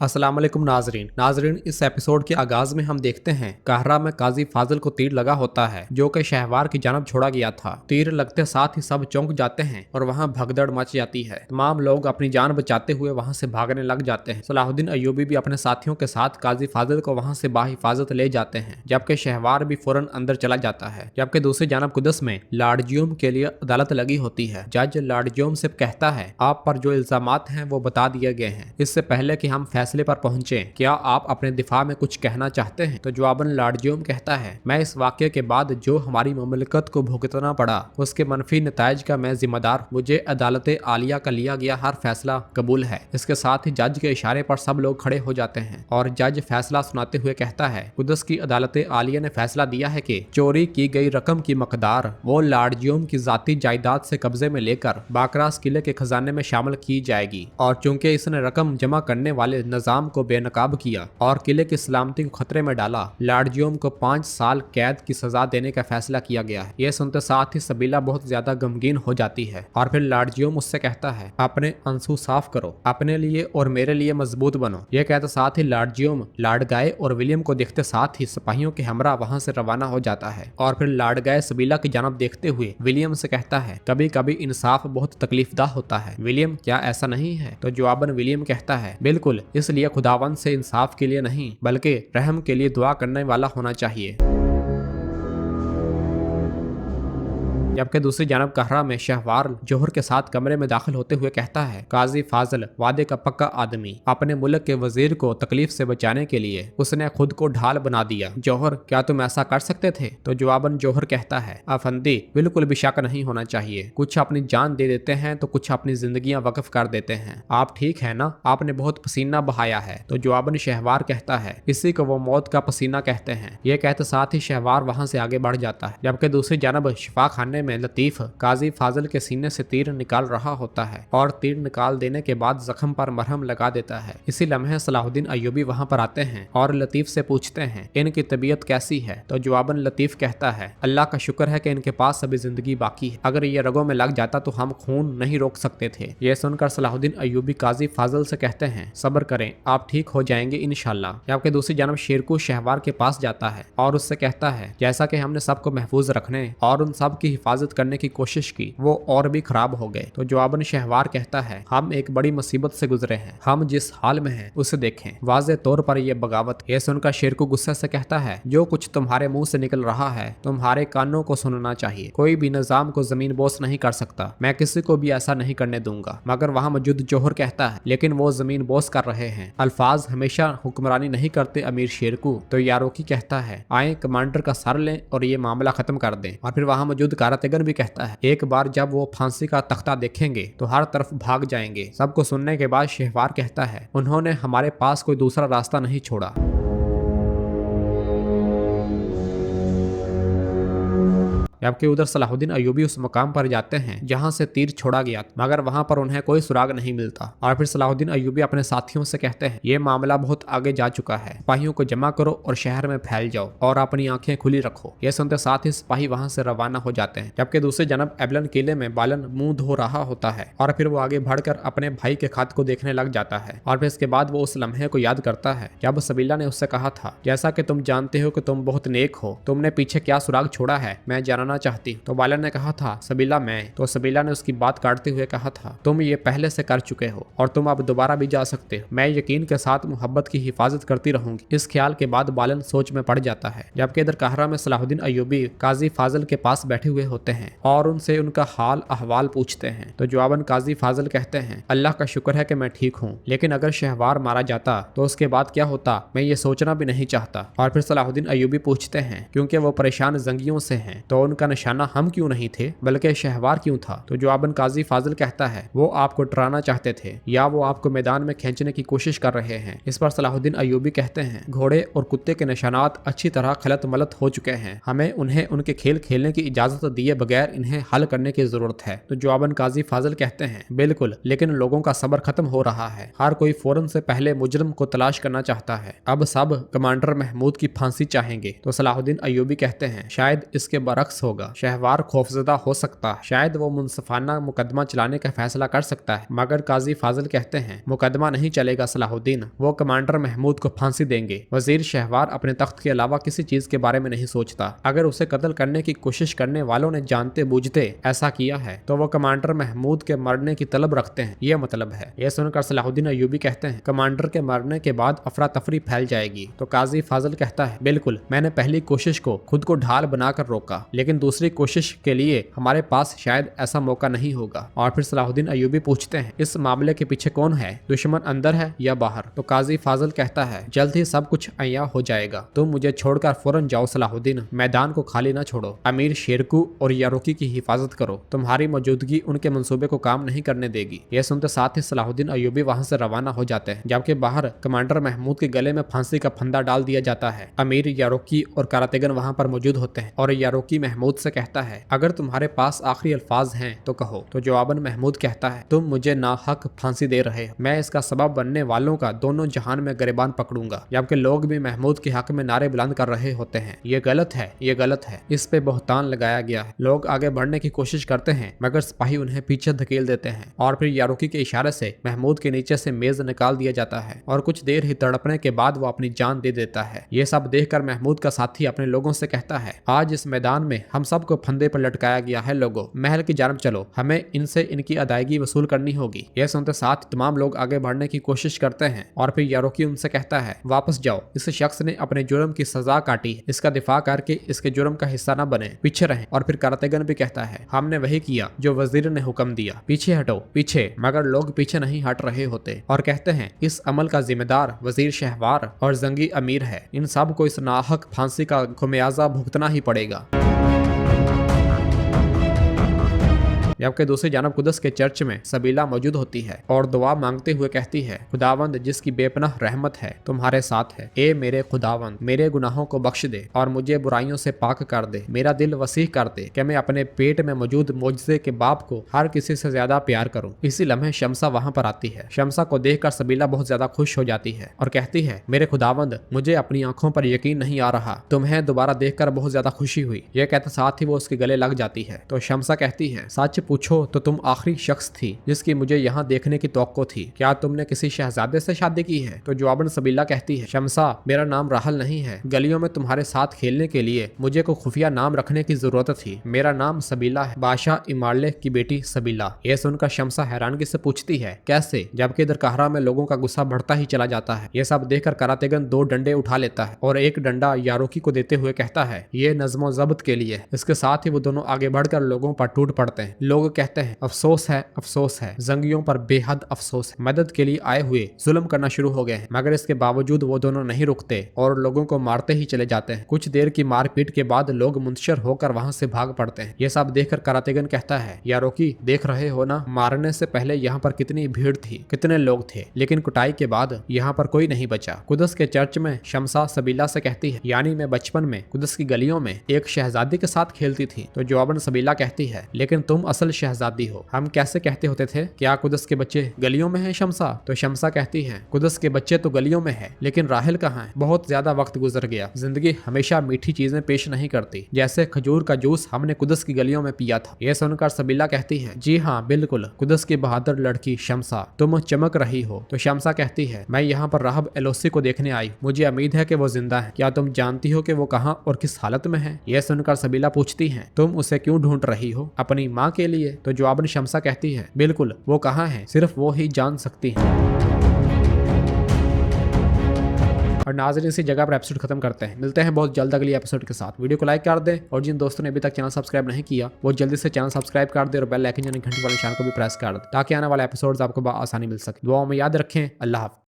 अस्सलाम वालेकुम नाजरीन इस एपिसोड के आगाज में हम देखते हैं कहरा में काजी फाजिल को तीर लगा होता है जो कि शहवार की जानब छोड़ा गया था। तीर लगते साथ ही सब चौंक जाते हैं और वहां भगदड़ मच जाती है। तमाम लोग अपनी जान बचाते हुए वहां से भागने लग जाते हैं। सलाहुद्दीन अय्यूबी भी अपने साथियों के साथ काजी फाजिल को वहां से बाहिफाजत ले जाते हैं, जबकि शहवार भी फौरन अंदर चला जाता है। जबकि दूसरी जानब कुदस में लार्जियम के लिए अदालत लगी होती है। जज लार्जियम से कहता है आप पर जो इल्जामात हैं वो बता दिए गए हैं। इससे पहले कि हम फैसले पर पहुंचे, क्या आप अपने दिफा में कुछ कहना चाहते हैं? तो जवाबन लार्जियम कहता है मैं इस वाक्य के बाद जो हमारी ममलिकत को भुगतना पड़ा उसके मनफी नताइज का मैं जिम्मेदार। मुझे अदालत आलिया का लिया गया हर फैसला कबूल है। इसके साथ ही जज के इशारे पर सब लोग खड़े हो जाते हैं और जज फैसला सुनाते हुए कहता है कुदस की अदालत आलिया ने फैसला दिया है कि चोरी की गई रकम की मकदार वो लार्जियम की जाती जायदाद से कब्जे में लेकर बाकरास किले के खजाने में शामिल की जाएगी। और चूंकि इसने रकम जमा करने वाले निजाम को बेनकाब किया और किले की सलामती को खतरे में डाला, लार्जियम को 5 साल कैद की सजा देने का फैसला किया गया है। यह सुनते साथ ही सबीला बहुत ज्यादा गमगीन हो जाती है और फिर लार्जियम उससे कहता है अपने आंसू साफ करो, अपने लिए और मेरे लिए मजबूत बनो। यह कहते साथ ही लार्जियम लॉर्ड गाय और विलियम को देखते साथ ही सिपाहियों के हमरा वहां से रवाना हो जाता है। और फिर लॉर्ड गाय सबीला की जानब देखते हुए विलियम से कहता है कभी कभी इंसाफ बहुत तकलीफदा होता है विलियम, क्या ऐसा नहीं है? तो जवाबन विलियम कहता है बिल्कुल, इसलिए खुदावन से इंसाफ के लिए नहीं बल्कि रहम के लिए दुआ करने वाला होना चाहिए। जबकि दूसरी जानब कहरा में शहवार जोहर के साथ कमरे में दाखिल होते हुए कहता है काजी फाजिल वादे का पक्का आदमी, अपने मुल्क के वजीर को तकलीफ से बचाने के लिए उसने खुद को ढाल बना दिया। जौहर, क्या तुम ऐसा कर सकते थे? तो जवाबन जौहर कहता है अफंदी, बिल्कुल भी शक नहीं होना चाहिए। कुछ अपनी जान दे देते हैं तो कुछ अपनी जिंदगियां वक्फ कर देते हैं। आप ठीक है ना? आपने बहुत पसीना बहाया है। तो जवाबन शहवार कहता है इसी को वो मौत का पसीना कहते हैं। ये कहते साथ ही शहवार वहां से आगे बढ़ जाता है। जबकि दूसरी जानब शिफा खाने में लतीफ काजी फाजिल के सीने से तीर निकाल रहा होता है और तीर निकाल देने के बाद जख्म पर मरहम लगा देता है। इसी लम्हे सलाहुद्दीन अय्यूबी वहां पर आते हैं और लतीफ से पूछते हैं इनकी तबीयत कैसी है? तो जवाबन लतीफ कहता है अल्लाह का शुक्र है कि इनके पास अभी जिंदगी बाकी है, अगर ये रगों में लग जाता तो हम खून नहीं रोक सकते थे। ये सुनकर सलाहुद्दीन अय्यूबी काजी फाजिल से कहते हैं सब्र करें, आप ठीक हो जाएंगे इंशाल्लाह। जबकि दूसरी जानब शेरकू शहवार के पास जाता है और उससे कहता है जैसा कि हमने सबको महफूज रखने और उन सब की हिफाजत करने की कोशिश की वो और भी खराब हो गए। तो जवाबन शहवार कहता है हम एक बड़ी मुसीबत से गुजरे हैं, हम जिस हाल में हैं उसे देखें, वाज़े तौर पर यह बगावत। यह सुनकर शेरकू गुस्से से कहता है जो कुछ तुम्हारे मुंह से निकल रहा है तुम्हारे कानों को सुनना चाहिए। कोई भी निजाम को जमीन बोस नहीं कर सकता, मैं किसी को भी ऐसा नहीं करने दूंगा। मगर वहाँ मौजूद जौहर कहता है लेकिन वो जमीन बोस कर रहे हैं, अल्फाज हमेशा हुक्मरानी नहीं करते अमीर शेरकू। तो यारोकी कहता है आए कमांडर का सर लें और ये मामला खत्म कर दें। और फिर वहाँ मौजूद कारातेगन भी कहता है एक बार जब वो फांसी का तख्ता देखेंगे तो हर तरफ भाग जाएंगे। सबको सुनने के बाद शहवार कहता है उन्होंने हमारे पास कोई दूसरा रास्ता नहीं छोड़ा। जबकि उधर सलाहुद्दीन अय्यूबी उस मकाम पर जाते हैं जहां से तीर छोड़ा गया, मगर वहां पर उन्हें कोई सुराग नहीं मिलता। और फिर सलाहुद्दीन अय्यूबी अपने साथियों से कहते हैं ये मामला बहुत आगे जा चुका है, सिपाहियों को जमा करो और शहर में फैल जाओ और अपनी आंखें खुली रखो। ये सुनते साथ ही सिपाही वहां से रवाना हो जाते हैं। जबकि दूसरी जानब एबलन किले में बालन मुंह धो रहा होता है और फिर वो आगे बढ़कर अपने भाई के खत को देखने लग जाता है। और फिर इसके बाद वो उस लम्हे को याद करता है जब सबीला ने उससे कहा था जैसा कि तुम जानते हो कि तुम बहुत नेक हो, तुमने पीछे क्या सुराग छोड़ा है मैं जानना चाहती। तो बालन ने कहा था सबीला मैं। तो सबीला ने उसकी बात काटते हुए कहा था तुम ये पहले से कर चुके हो और तुम अब दोबारा भी जा सकते हो, मैं यकीन के साथ मोहब्बत की हिफाजत करती रहूंगी। इस ख्याल के बाद बालन सोच में पड़ जाता है। जबकि इधर कहरा में सलाहुद्दीन अय्यूबी काजी फाजिल के पास बैठे हुए होते हैं और उनसे उनका हाल अहवाल पूछते हैं। तो जवाबन काजी फाजिल कहते हैं अल्लाह का शुक्र है कि मैं ठीक हूँ, लेकिन अगर शहवार मारा जाता तो उसके बाद क्या होता मैं ये सोचना भी नहीं चाहता। और फिर सलाहुद्दीन अय्यूबी पूछते हैं क्योंकि वो परेशान जंगियों से हैं तो उनका निशाना हम क्यों नहीं थे बल्कि शहवार क्यों था? तो जवाबन काजी फाजिल कहता है वो आपको डराना चाहते थे या वो आपको मैदान में खींचने की कोशिश कर रहे हैं। इस पर सलाहुद्दीन अय्यूबी कहते हैं घोड़े और कुत्ते के निशानात अच्छी तरह खलत मलत हो चुके हैं, हमें उन्हें उनके खेल खेलने की इजाजत दिए बगैर इन्हें हल करने की जरूरत है। तो जवाबन काजी फाजिल कहते हैं बिल्कुल, लेकिन लोगों का सब्र खत्म हो रहा है, हर कोई फौरन से पहले मुजरिम को तलाश करना चाहता है, अब सब कमांडर महमूद की फांसी चाहेंगे। तो सलाहुद्दीन अय्यूबी कहते हैं शायद इसके बरक्स होगा। शहवार खौफजदा हो सकता, शायद वो मुनसफाना मुकदमा चलाने का फैसला कर सकता है, मगर काजी फाजिल कहते हैं मुकदमा नहीं चलेगा सलाहुद्दीन, वो कमांडर महमूद को फांसी देंगे। वजीर शहवार अपने तख्त के अलावा किसी चीज के बारे में नहीं सोचता। अगर उसे कत्ल करने की कोशिश करने वालों ने जानते बूझते ऐसा किया है तो वो कमांडर महमूद के मरने की तलब रखते हैं, ये मतलब है। यह सुनकर सलाहुद्दीन अय्यूबी कहते हैं कमांडर के मरने के बाद अफरा तफरी फैल जाएगी। तो काजी फाजिल कहता है बिल्कुल, मैंने पहली कोशिश को खुद को ढाल बनाकर रोका, लेकिन दूसरी कोशिश के लिए हमारे पास शायद ऐसा मौका नहीं होगा। और फिर सलाहुद्दीन अय्यूबी पूछते हैं इस मामले के पीछे कौन है, दुश्मन अंदर है या बाहर? तो काजी फाजिल कहता है जल्द ही सब कुछ अय्या हो जाएगा, तुम मुझे छोड़कर फौरन जाओ सलाहुद्दीन, मैदान को खाली न छोड़ो। अमीर शेरकू और यारोकी की हिफाजत करो, तुम्हारी मौजूदगी उनके मंसूबे को काम नहीं करने देगी। यह सुनते साथ ही सलाहुद्दीन अय्यूबी वहां से रवाना हो जाते हैं, जबकि बाहर कमांडर महमूद के गले में फांसी का फंदा डाल दिया जाता है। अमीर यारोकी और कारातेगन वहां पर मौजूद होते हैं और यारोकी महमूद से कहता है अगर तुम्हारे पास आखिरी अल्फाज हैं तो कहो। तो जवाबन महमूद कहता है तुम मुझे नाहक फांसी दे रहे हो, मैं इसका सबब बनने वालों का दोनों जहान में गिरबान पकड़ूंगा। जबकि लोग भी महमूद के हक में नारे बुलंद कर रहे होते हैं ये गलत है, ये गलत है, इस पे बहतान लगाया गया है। लोग आगे बढ़ने की कोशिश करते हैं मगर सिपाही उन्हें पीछे धकेल देते हैं और फिर यारोकी के इशारे से महमूद के नीचे से मेज निकाल दिया जाता है और कुछ देर ही तड़पने के बाद वो अपनी जान दे देता है। ये सब देखकर महमूद का साथी अपने लोगों से कहता है आज इस मैदान में हम सबको फंदे पर लटकाया गया है, लोगों महल की जानब चलो, हमें इनसे इनकी अदायगी वसूल करनी होगी। यह सुनते साथ तमाम लोग आगे बढ़ने की कोशिश करते हैं और फिर यारोकी उनसे कहता है वापस जाओ, इस शख्स ने अपने जुर्म की सजा काटी है, इसका दिफा करके इसके जुर्म का हिस्सा न बने, पीछे रहें। और फिर कारातेगन भी कहता है हमने वही किया जो वजीर ने हुक्म दिया, पीछे हटो पीछे। मगर लोग पीछे नहीं हट रहे होते और कहते हैं इस अमल का जिम्मेदार वजीर शहवार और जंगी अमीर है, इन सब को इस नाहक फांसी का खुमियाजा भुगतना ही पड़ेगा। जबकि दूसरी जानब कुदस के चर्च में सबीला मौजूद होती है और दुआ मांगते हुए कहती है खुदावंद जिसकी बेपनाह रहमत है तुम्हारे साथ है, ए मेरे खुदावंद मेरे गुनाहों को बख्श दे और मुझे बुराइयों से पाक कर दे, मेरा दिल वसीह कर दे कि मैं अपने पेट में मौजूद मोजज़े के बाप को हर किसी से ज्यादा प्यार करूं। इसी लम्हे शमसा वहां पर आती है। शमसा को देखकर सबीला बहुत ज्यादा खुश हो जाती है और कहती है मेरे खुदावंद मुझे अपनी आंखों पर यकीन नहीं आ रहा, तुम्हें दोबारा देखकर बहुत ज्यादा खुशी हुई। यह कहते साथ ही वो उसके गले लग जाती है। तो शमसा कहती है सच पूछो तो तुम आखिरी शख्स थी जिसकी मुझे यहाँ देखने की तवक्को थी, क्या तुमने किसी शहजादे से शादी की है? तो जवाबन सबीला कहती है शमसा मेरा नाम राहल नहीं है, गलियों में तुम्हारे साथ खेलने के लिए मुझे को खुफिया नाम रखने की जरूरत थी, मेरा नाम सबीला है, बादशाह इमारले की बेटी सबीला। यह सुनकर शमसा हैरानगी से पूछती है कैसे, जबकि इधर कहरा में लोगों का गुस्सा बढ़ता ही चला जाता है। यह सब देखकर कारातेगन 2 डंडे उठा लेता है और एक डंडा यारोकी को देते हुए कहता है ये नज़्मो ज़ब्त के लिए। इसके साथ ही वो दोनों आगे बढ़कर लोगों पर टूट पड़ते हैं। लोग कहते हैं अफसोस है, अफसोस है, जंगियों पर बेहद अफसोस है, मदद के लिए आए हुए जुल्म करना शुरू हो गए हैं। मगर इसके बावजूद वो दोनों नहीं रुकते और लोगों को मारते ही चले जाते हैं। कुछ देर की मारपीट के बाद लोग मुंतशिर होकर वहां से भाग पड़ते हैं। ये सब देखकर कारातेगन कहता है यारोकी देख रहे हो ना, मारने से पहले यहाँ पर कितनी भीड़ थी, कितने लोग थे, लेकिन कुटाई के बाद यहाँ पर कोई नहीं बचा। कुदस के चर्च में शमसा सबीला से कहती है यानी मैं बचपन में कुदस की गलियों में एक शहजादी के साथ खेलती थी। तो जवाबन सबीला कहती है लेकिन तुम असल शहजादी हो, हम कैसे कहते होते थे क्या कुदस के बच्चे गलियों में हैं शमसा? तो शमसा कहती है कुदस के बच्चे तो गलियों में है लेकिन राहिल कहाँ है, बहुत ज्यादा वक्त गुजर गया, जिंदगी हमेशा मीठी चीजें पेश नहीं करती, जैसे खजूर का जूस हमने कुदस की गलियों में पिया था। यह सुनकर सबीला कहती है जी हाँ बिल्कुल, कुदस की बहादुर लड़की शमसा तुम चमक रही हो। तो शमसा कहती है मैं यहाँ पर राहब एलोसी को देखने आई, मुझे उम्मीद है कि वो जिंदा है, क्या तुम जानती हो कि वो कहाँ और किस हालत में है? यह सुनकर सबीला पूछती है तुम उसे क्यों ढूंढ रही हो, अपनी माँ के लिए? तो जवाबन शमसा कहती है बिल्कुल, वो कहाँ है सिर्फ वो ही जान सकती है। और नाज़रीन इसी जगह पर एपिसोड खत्म करते हैं, मिलते हैं बहुत जल्द अगली एपिसोड के साथ। वीडियो को लाइक कर दें और जिन दोस्तों ने अभी तक चैनल सब्सक्राइब नहीं किया वो जल्दी से चैनल सब्सक्राइब कर दे और बेल आइकन यानी घंटी वाले निशान को भी प्रेस कर दे ताकि आने वाले एपिसोड्स आपको आसानी मिल सके। दुआओं में याद रखें। अल्लाह हाफ़िज़।